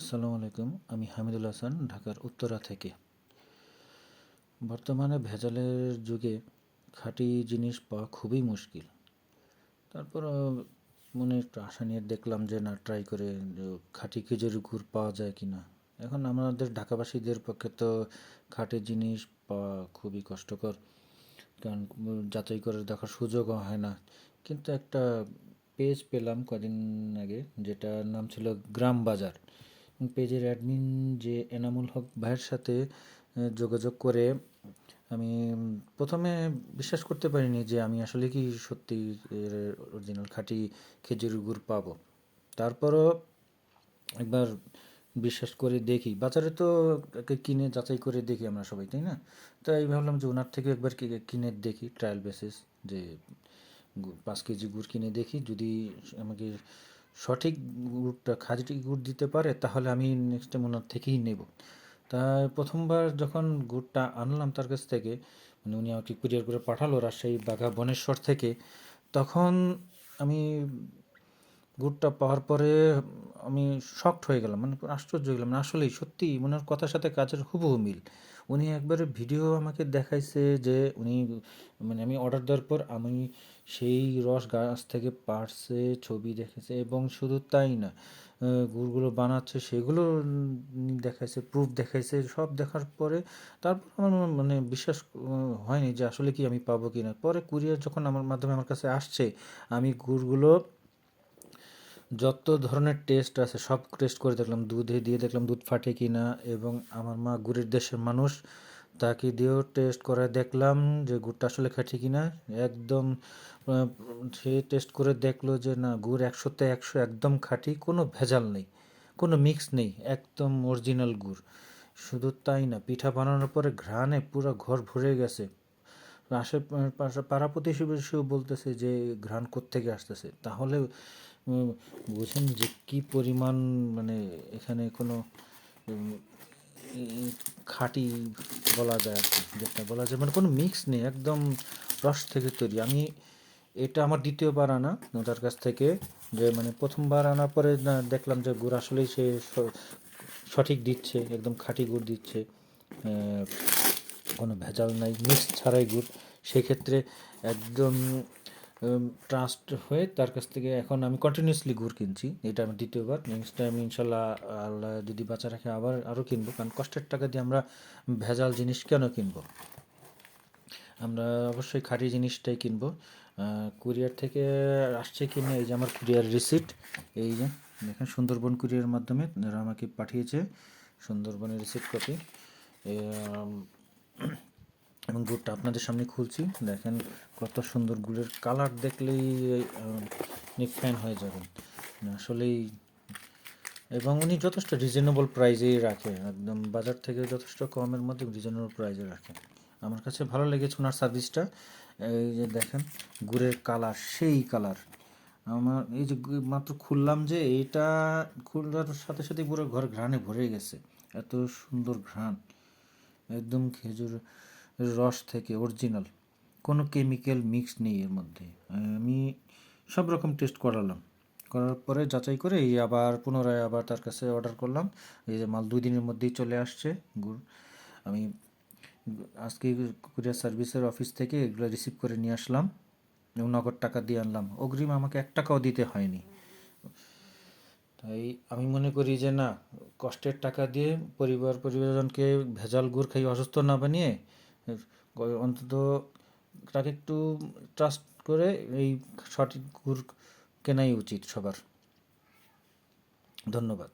আসসালামু আলাইকুম। আমি হামিদুল হাসান, ঢাকার উত্তরা থেকে। বর্তমানে ভেজালের যুগে খাঁটি জিনিস পাওয়া খুবই মুশকিল। তারপরও মনে একটু আশা নিয়ে দেখলাম যে না, ট্রাই করে যে খাঁটি খেজুরের গুড় পাওয়া যায় কি না। এখন আমাদের ঢাকাবাসীদের পক্ষে তো খাঁটি জিনিস পাওয়া খুবই কষ্টকর, কারণ যাচাই করে দেখার সুযোগও হয় না। কিন্তু একটা পেজ পেলাম কদিন আগে, যেটার নাম ছিল গ্রাম বাজার। পেজের অ্যাডমিন যে এনামুল হক ভাইয়ের সাথে যোগাযোগ করে আমি প্রথমে বিশ্বাস করতে পারিনি যে আমি আসলে কি সত্যি অরিজিনাল খাঁটি খেজুরের গুড় পাবো। তারপরও একবার বিশ্বাস করে দেখি, বাজারে তো কিনে যাচাই করে দেখি আমরা সবাই, তাই না? তাই ভাবলাম যে ওনার থেকে একবার কিনে দেখি ট্রায়াল বেসিস, যে 5 কেজি গুড় কিনে দেখি, যদি আমাকে সঠিক গুড়টা খাঁটি গুড় দিতে পারে তাহলে আমি নেক্সট টাইম ওনার থেকেই নেব। তাই প্রথমবার যখন গুড়টা আনলাম তার কাছ থেকে, মানে উনি আমাকে কুরিয়ার করে পাঠালো রাজশাহী বাঘা বনেশ্বর থেকে, তখন আমি গুড়টা পাওয়ার পরে আমি শকড হয়ে গেলাম, মানে আশ্চর্য হয়ে গেলাম। না, আসলেই সত্যি ওনার কথার সাথে কাজের হুবহু মিল। উনি একবারে ভিডিও আমাকে দেখাইছে যে উনি, মানে আমি অর্ডার দেওয়ার পর আমি সেই রস গাছ থেকে পাড়ছে, ছবি দেখেছে, এবং শুধু তাই না, গুড়গুলো বানাচ্ছে সেগুলো দেখাইছে, প্রুফ দেখাইছে। সব দেখার পরে তারপর আমার মানে বিশ্বাস হয়নি যে আসলে কি আমি পাবো কি না। পরে কুরিয়ার যখন আমার মাধ্যমে আমার কাছে আসছে, আমি গুড়গুলো যত ধরনের টেস্ট আছে সব টেস্ট করে দেখলাম, দুধে দিয়ে দেখলাম দুধ ফাটে কি না, এবং আমার মা গুড়ের দেশের মানুষ, তাকে দিয়েও টেস্ট করে দেখলাম যে গুড়টা আসলে খাঁটি কি না। একদম সে টেস্ট করে দেখলো যে না, গুড় 100-তে 100 একদম খাঁটি, কোনো ভেজাল নেই, কোনো মিক্স নেই, একদম অরিজিনাল গুড়। শুধু তাই না, পিঠা বানানোর পরে ঘ্রাণে পুরো ঘর ভরে গেছে। আশেপাশে পাড়া প্রতিবেশীও বলতেছে যে ঘ্রাণ কোত্থেকে আসতেছে। তাহলে বুঝেন যে কি পরিমাণ, মানে এখানে কোনো উম, খাঁটি বলা যায় আর কি, যেটা বলা যায় মানে কোনো মিক্স নেই, একদম রস থেকে তৈরি। আমি এটা আমার দ্বিতীয়বার আনা ওটার কাছ থেকে, যে মানে প্রথমবার আনার পরে না দেখলাম যে গুড় আসলেই সে সঠিক দিচ্ছে, একদম খাঁটি গুড় দিচ্ছে, কোনো ভেজাল নাই, মিক্স ছাড়াই গুড়। সেক্ষেত্রে একদম ট্রাস্ট হয়ে তার কাছ থেকে এখন আমি কন্টিনিউয়াসলি গুড় কিনছি। এটা আমার দ্বিতীয়বার। নেক্সট টাইম ইনশাল্লাহ আল্লাহ যদি বাঁচা রাখে আবার আরও কিনবো, কারণ কষ্টের টাকা দিয়ে আমরা ভেজাল জিনিস কেন কিনবো? আমরা অবশ্যই খাঁটি জিনিসটাই কিনবো। কুরিয়ার থেকে আসছে কি না, এই যে আমার কুরিয়ার রিসিপ্ট, এই যে দেখেন, সুন্দরবন কুরিয়ার মাধ্যমে যারা আমাকে পাঠিয়েছে, সুন্দরবনের রিসিপ্ট কপি। এবং গুড়টা আপনাদের সামনে খুলছি, দেখেন কত সুন্দর, গুড়ের কালার দেখলেই আপনি ফ্যান হয়ে যাবেন আসলেই। এবং উনি যথেষ্ট রিজনেবল প্রাইজেই রাখে, একদম বাজার থেকে যথেষ্ট কমের মধ্যে রিজনেবল প্রাইজে রাখে। আমার কাছে ভালো লেগেছে ওনার সার্ভিসটা। এই যে দেখেন, গুড়ের কালার সেই কালার। আমার এই যে মাত্র খুললাম, যে এইটা খোলার সাথে সাথে পুরো ঘর ঘ্রাণে ভরে গেছে, এত সুন্দর ঘ্রাণ, একদম খেজুর রস থেকে অরিজিনাল, কোনো কেমিক্যাল মিক্স নেই এর মধ্যে। আমি সব রকম টেস্ট করালাম, করার পরে যাচাই করে এই আবার পুনরায় আবার তার কাছে অর্ডার করলাম। এই যে মাল 2 দিনের মধ্যেই চলে আসছে গুড়। আমি আজকে কুরিয়ার সার্ভিসের অফিস থেকে এগুলো রিসিভ করে নিয়ে আসলাম এবং নগদ টাকা দিয়ে আনলাম, অগ্রিম আমাকে 1 টাকাও দিতে হয়নি। তাই আমি মনে করি যে না, কষ্টের টাকা দিয়ে পরিবারজনকে ভেজাল গুড় খাই অসুস্থ না বানিয়ে অন্তত তাকে একটু ট্রাস্ট করে এই সঠিক গুড় কেনাই উচিত সবার। ধন্যবাদ।